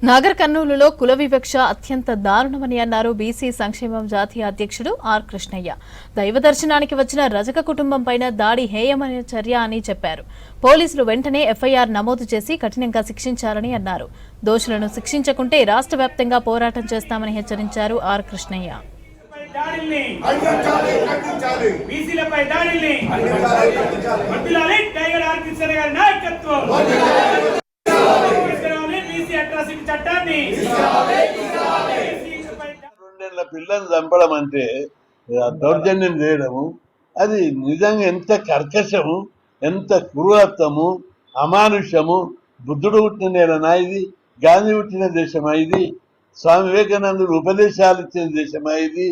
నాగర్ కర్నూలులో కుల వివక్ష అత్యంత దారుణమని అన్నారు బీసీ సంక్షేమం జాతీయ అధ్యక్షుడు ఆర్ కృష్ణయ్య. దైవ దర్శనానికి వచ్చిన రజక కుటుంబంపైన దాడి హేయమైన చర్య అని చెప్పారు. పోలీసులు వెంటనే ఎఫ్ఐఆర్ నమోదు చేసి కఠినంగా శిక్షించాలని అన్నారు. దోషులను శిక్షించకుంటే రాష్ట్ర వ్యాప్తంగా పోరాటం చేస్తామని హెచ్చరించారు ఆర్ కృష్ణయ్య. రెండేళ్ల పిల్లల్ని చంపడం అంటే దౌర్జన్యం చేయడము, అది నిజంగా ఎంత కర్కశము, ఎంత క్రూరత్వము, అమానుషము. బుద్ధుడు పుట్టిన నేలనా ఇది? గాంధీ పుట్టిన దేశమా ఇది? స్వామి వివేకానందుడు ఉపదేశాలు ఇచ్చిన దేశమా ఇది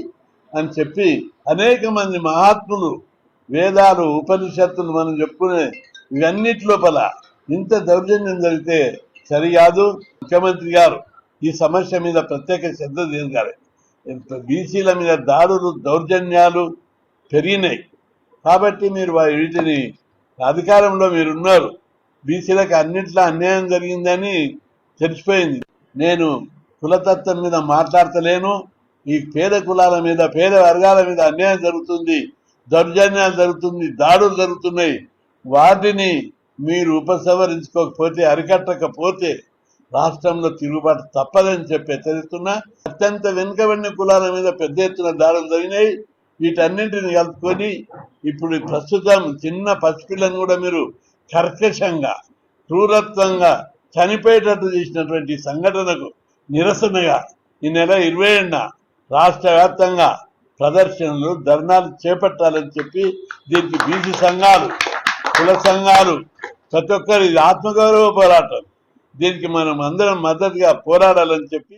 అని చెప్పి అనేక మంది మహాత్ములు వేదాలు ఉపనిషత్తులు మనం చెప్పుకునే ఇవన్నిటి లోపల ఇంత దౌర్జన్యం జరిగితే సరికాదు. ముఖ్యమంత్రి గారు ఈ సమస్య మీద ప్రత్యేక శ్రద్ధ తీసుకోవాలి. బీసీల మీద దాడులు దౌర్జన్యాలు పెరిగినాయి కాబట్టి మీరు వీటిని అధికారంలో మీరున్నారు. బీసీలకు అన్నింటిలో అన్యాయం జరిగిందని తెలిసిపోయింది. నేను కులతత్వం మీద మాట్లాడతలేను. ఈ పేద కులాల మీద, పేద వర్గాల మీద అన్యాయం జరుగుతుంది, దౌర్జన్యాలు జరుగుతుంది, దాడులు జరుగుతున్నాయి. వాటిని మీరు ఉపసంహరించుకోకపోతే, అరికట్టకపోతే రాష్ట్రంలో తిరుగుబాటు తప్పదని చెప్పి హెచ్చరిస్తున్నా. అత్యంత వెనుకబడిన కులాల మీద పెద్ద ఎత్తున దాడులు జరిగినాయి. వీటన్నింటిని కలుపుకొని ఇప్పుడు ప్రస్తుతం చిన్న పసిపిల్లను కూడా మీరు కర్కశంగా, క్రూరత్వంగా చనిపోయేటట్టు చేసినటువంటి సంఘటనకు నిరసనగా ఈ నెల 20న రాష్ట్ర వ్యాప్తంగా ప్రదర్శనలు, ధర్నాలు చేపట్టాలని చెప్పి దీనికి బీసీ సంఘాలు, కుల సంఘాలు ప్రతి ఒక్కరి ఆత్మగౌరవ పోరాటం, దీనికి మనం అందరం మద్దతుగా పోరాడాలని చెప్పి